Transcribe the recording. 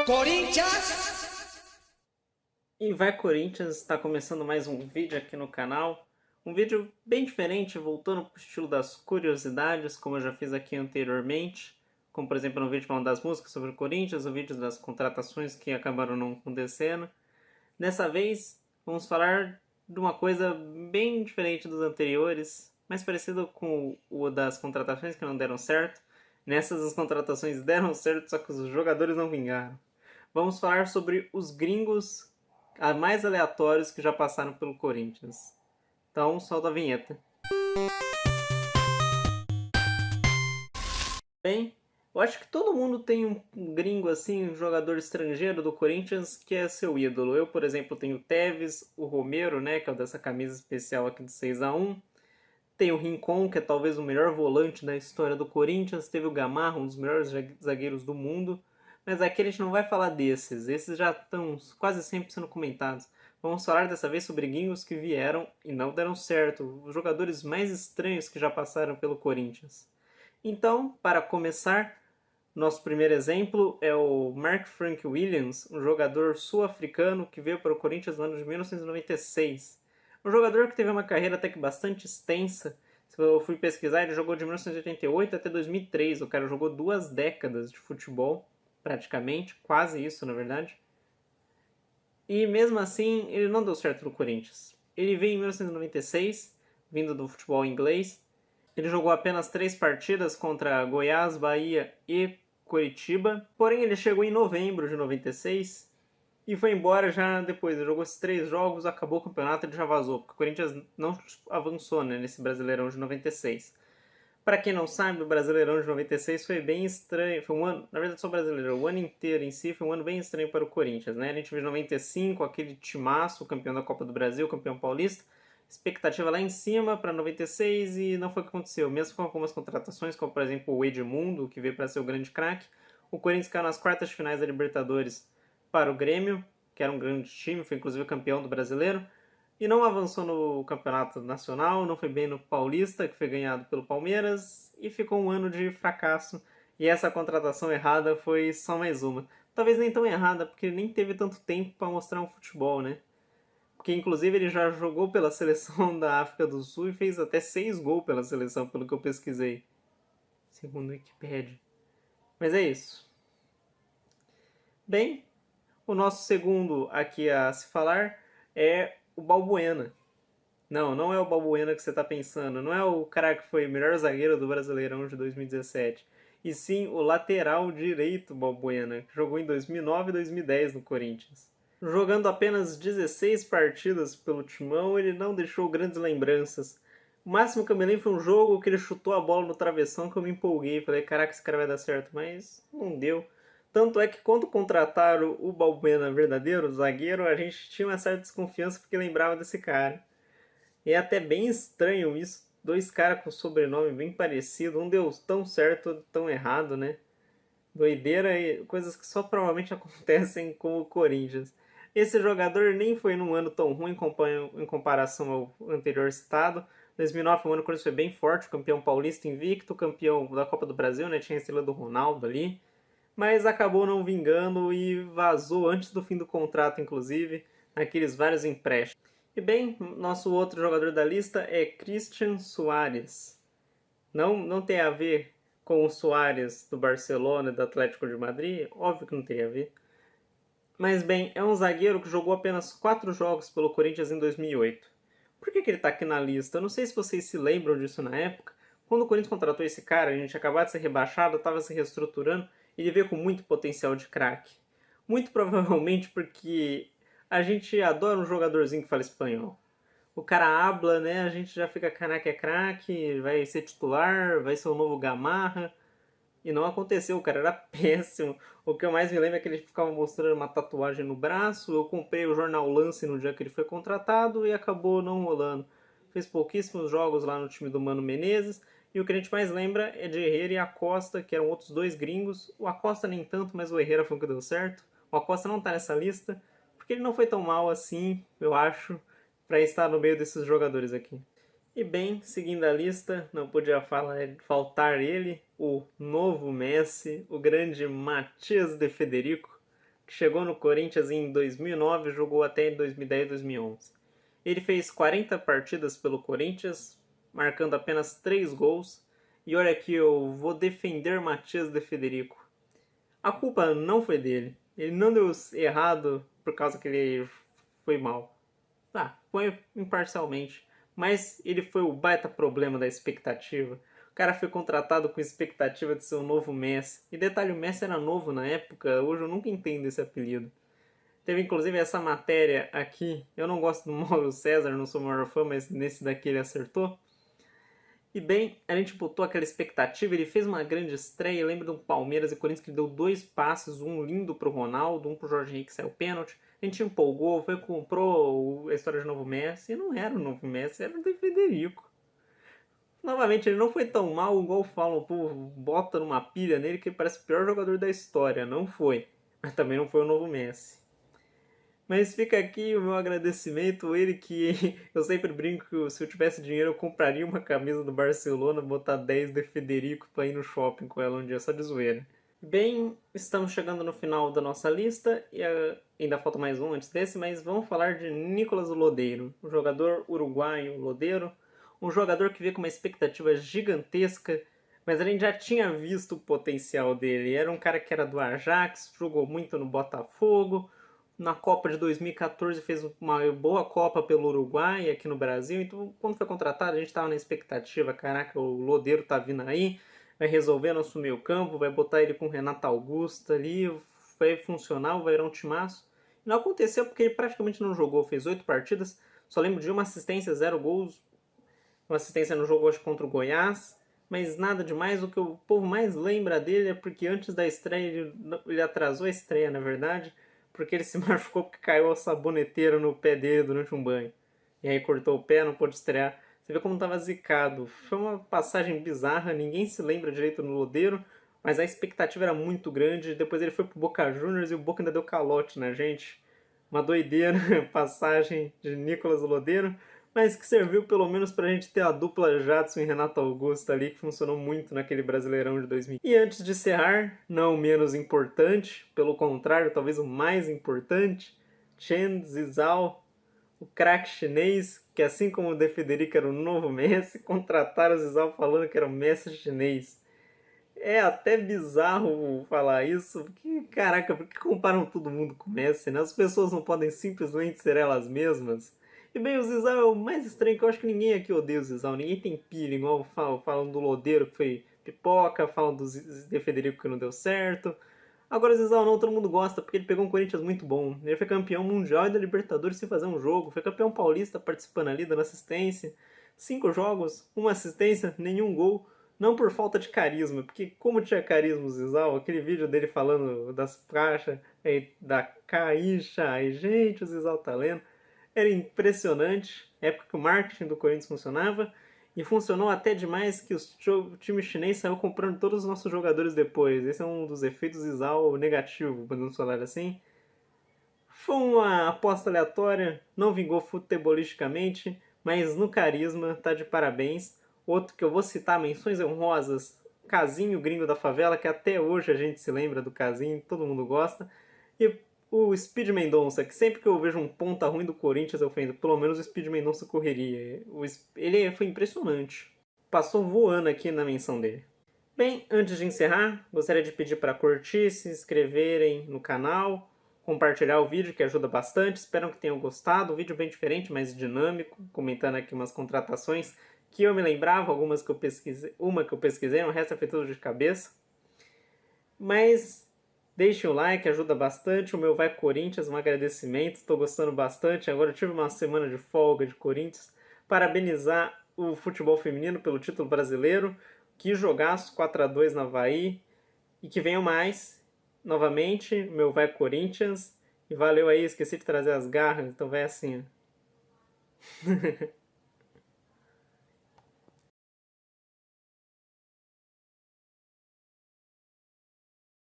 Corinthians! E vai Corinthians, está começando mais um vídeo aqui no canal. Um vídeo bem diferente, voltando para o estilo das curiosidades, como eu já fiz aqui anteriormente. Como por exemplo no vídeo falando das músicas sobre o Corinthians, o vídeo das contratações que acabaram não acontecendo. Dessa vez vamos falar de uma coisa bem diferente dos anteriores, mais parecido com o das contratações que não deram certo. Nessas as contratações deram certo, só que os jogadores não vingaram. Vamos falar sobre os gringos mais aleatórios que já passaram pelo Corinthians. Então, solta a vinheta. Bem, eu acho que todo mundo tem um gringo assim, um jogador estrangeiro do Corinthians que é seu ídolo. Eu, por exemplo, tenho o Tevez, o Romero, né, que é o dessa camisa especial aqui do 6x1. Tem o Rincon, que é talvez o melhor volante da história do Corinthians. Teve o Gamarra, um dos melhores zagueiros do mundo. Mas aqui a gente não vai falar desses. Esses já estão quase sempre sendo comentados. Vamos falar dessa vez sobre gringos que vieram e não deram certo. Os jogadores mais estranhos que já passaram pelo Corinthians. Então, para começar, nosso primeiro exemplo é o Mark Frank Williams, um jogador sul-africano que veio para o Corinthians no ano de 1996. Um jogador que teve uma carreira até que bastante extensa. Se eu fui pesquisar, ele jogou de 1988 até 2003. O cara jogou 2 décadas de futebol, praticamente, quase isso na verdade. E mesmo assim, ele não deu certo no Corinthians. Ele veio em 1996, vindo do futebol inglês. Ele jogou apenas 3 partidas contra Goiás, Bahia e Coritiba. Porém, ele chegou em novembro de 96 e foi embora já depois. Ele jogou esses 3 jogos, acabou o campeonato e ele já vazou, porque o Corinthians não avançou, né, nesse Brasileirão de 96. Para quem não sabe, o Brasileirão de 96 foi bem estranho. Foi um ano, na verdade, só o Brasileiro, o ano inteiro em si foi um ano bem estranho para o Corinthians, né? A gente viu em 95 aquele timaço, campeão da Copa do Brasil, campeão paulista. Expectativa lá em cima para 96 e não foi o que aconteceu. Mesmo com algumas contratações, como por exemplo o Edmundo, que veio para ser o grande craque, o Corinthians caiu nas quartas de finais da Libertadores para o Grêmio, que era um grande time, foi inclusive campeão do Brasileiro, e não avançou no campeonato nacional, não foi bem no Paulista, que foi ganhado pelo Palmeiras, e ficou um ano de fracasso. E essa contratação errada foi só mais uma. Talvez nem tão errada, porque ele nem teve tanto tempo para mostrar um futebol, né? Porque inclusive ele já jogou pela seleção da África do Sul e fez até 6 gols pela seleção, pelo que eu pesquisei. Segundo o Wikipedia. Mas é isso. Bem, o nosso segundo aqui a se falar é o Balbuena. Não, não é o Balbuena que você está pensando. Não é o cara que foi o melhor zagueiro do Brasileirão de 2017. E sim o lateral direito Balbuena, que jogou em 2009 e 2010 no Corinthians. Jogando apenas 16 partidas pelo Timão, ele não deixou grandes lembranças. O máximo que eu me lembro foi um jogo que ele chutou a bola no travessão que eu me empolguei. Falei, caraca, esse cara vai dar certo, mas não deu. Tanto é que quando contrataram o Balbuena verdadeiro, o zagueiro, a gente tinha uma certa desconfiança porque lembrava desse cara. E é até bem estranho isso. 2 caras com sobrenome bem parecido. Um deu tão certo, outro tão errado, né? Doideira e coisas que só provavelmente acontecem com o Corinthians. Esse jogador nem foi num ano tão ruim em comparação ao anterior citado. 2009 foi um ano que o Corinthians foi bem forte, campeão paulista invicto, campeão da Copa do Brasil, né? Tinha a estrela do Ronaldo ali. Mas acabou não vingando e vazou antes do fim do contrato, inclusive, naqueles vários empréstimos. E bem, nosso outro jogador da lista é Christian Soares. Não tem a ver com o Soares do Barcelona e do Atlético de Madrid, óbvio que não tem a ver. Mas bem, é um zagueiro que jogou apenas 4 jogos pelo Corinthians em 2008. Por que ele está aqui na lista? Eu não sei se vocês se lembram disso na época. Quando o Corinthians contratou esse cara, a gente acabou de ser rebaixado, estava se reestruturando, e ele veio com muito potencial de craque. Muito provavelmente porque a gente adora um jogadorzinho que fala espanhol. O cara habla, né? A gente já fica, caraca, é craque, vai ser titular, vai ser o novo Gamarra. E não aconteceu, o cara era péssimo. O que eu mais me lembro é que ele ficava mostrando uma tatuagem no braço. Eu comprei o jornal Lance no dia que ele foi contratado e acabou não rolando. Fez pouquíssimos jogos lá no time do Mano Menezes. E o que a gente mais lembra é de Herrera e Acosta, que eram outros 2 gringos. O Acosta nem tanto, mas o Herrera foi o que deu certo. O Acosta não tá nessa lista, porque ele não foi tão mal assim, eu acho, para estar no meio desses jogadores aqui. E bem, seguindo a lista, não podia faltar ele, o novo Messi, o grande Matias de Federico. que chegou no Corinthians em 2009 e jogou até em 2010 e 2011. Ele fez 40 partidas pelo Corinthians, marcando apenas 3 gols. E olha aqui, eu vou defender Matias de Federico. A culpa não foi dele. Ele não deu errado por causa que ele foi mal. Foi imparcialmente. Mas ele foi o baita problema da expectativa. O cara foi contratado com expectativa de ser o novo Messi. E detalhe, o Messi era novo na época. Hoje eu nunca entendo esse apelido. Teve inclusive essa matéria aqui. Eu não gosto do Mauro César, não sou o maior fã, mas nesse daqui ele acertou. E bem, a gente botou aquela expectativa, ele fez uma grande estreia, eu lembro do Palmeiras e Corinthians que ele deu 2 passes, um lindo pro Ronaldo, um pro Jorge Henrique que saiu pênalti. A gente empolgou, foi comprou a história de novo Messi, e não era o novo Messi, era o de Federico. Novamente, ele não foi tão mal, igual falam, pô, bota numa pilha nele que ele parece o pior jogador da história, não foi. Mas também não foi o novo Messi. Mas fica aqui o meu agradecimento, ele que eu sempre brinco que se eu tivesse dinheiro eu compraria uma camisa do Barcelona, botar 10 de Federico pra ir no shopping com ela um dia, só de zoeira. Bem, estamos chegando no final da nossa lista e ainda falta mais um antes desse, mas vamos falar de Nicolás Lodeiro, um jogador uruguaio Lodeiro, um jogador que veio com uma expectativa gigantesca, mas a gente já tinha visto o potencial dele. Era um cara que era do Ajax, jogou muito no Botafogo, na Copa de 2014 fez uma boa Copa pelo Uruguai aqui no Brasil. Então, quando foi contratado, a gente estava na expectativa, caraca, o Lodeiro tá vindo aí, vai resolver nosso meio campo, vai botar ele com o Renato Augusto ali, vai funcionar, vai virar um timaço. Não aconteceu porque ele praticamente não jogou, fez 8 partidas, só lembro de uma assistência, 0 gols, uma assistência no jogo hoje contra o Goiás, mas nada demais. O que o povo mais lembra dele é porque antes da estreia, ele atrasou a estreia, na verdade, porque ele se machucou porque caiu a saboneteira no pé dele durante um banho. E aí cortou o pé, não pôde estrear. Você vê como estava zicado. Foi uma passagem bizarra, ninguém se lembra direito no Lodeiro, mas a expectativa era muito grande. Depois ele foi pro Boca Juniors e o Boca ainda deu calote na gente. Uma doideira passagem de Nicolás Lodeiro, mas que serviu pelo menos pra gente ter a dupla Jadson e Renato Augusto ali, que funcionou muito naquele Brasileirão de 2000. E antes de encerrar, não menos importante, pelo contrário, talvez o mais importante, Chen Zizao, o craque chinês, que assim como o De Federico era o novo Messi, contrataram o Zizao falando que era o Messi chinês. É até bizarro falar isso, porque, caraca, por que comparam todo mundo com o Messi, né? As pessoas não podem simplesmente ser elas mesmas. E bem, o Zizal é o mais estranho, que eu acho que ninguém aqui odeia o Zizal, ninguém tem pilha, igual falam do Lodeiro que foi pipoca, falam do De Federico que não deu certo. Agora o Zizal não, todo mundo gosta, porque ele pegou um Corinthians muito bom. Ele foi campeão mundial e da Libertadores sem fazer um jogo, foi campeão paulista participando ali, dando assistência. 5 jogos, uma assistência, nenhum gol. Não por falta de carisma, porque como tinha carisma o Zizal, aquele vídeo dele falando das caixas, da caixa, aí gente, o Zizal tá lendo, era impressionante, época que o marketing do Corinthians funcionava, e funcionou até demais que o time chinês saiu comprando todos os nossos jogadores depois. Esse é um dos efeitos Zizal negativo, podemos falar assim. Foi uma aposta aleatória, não vingou futebolisticamente, mas no carisma tá de parabéns. Outro que eu vou citar, menções honrosas, Casinho, gringo da favela, que até hoje a gente se lembra do Casinho, todo mundo gosta. E o Speed Mendonça, que sempre que eu vejo um ponta ruim do Corinthians eu ofendo, pelo menos o Speed Mendonça correria. Ele foi impressionante. Passou voando aqui na menção dele. Bem, antes de encerrar, gostaria de pedir para curtir, se inscreverem no canal, compartilhar o vídeo que ajuda bastante. Espero que tenham gostado. Um vídeo bem diferente, mais dinâmico, comentando aqui umas contratações que eu me lembrava, algumas que eu pesquisei, uma que eu pesquisei, o resto foi tudo de cabeça. Mas deixem o like, ajuda bastante. O meu vai Corinthians, um agradecimento, estou gostando bastante. Agora eu tive uma semana de folga de Corinthians. Parabenizar o futebol feminino pelo título brasileiro. Que jogaço, 4-2 na Avaí. E que venham mais. Novamente, meu vai Corinthians. E valeu aí, esqueci de trazer as garras, então vai assim.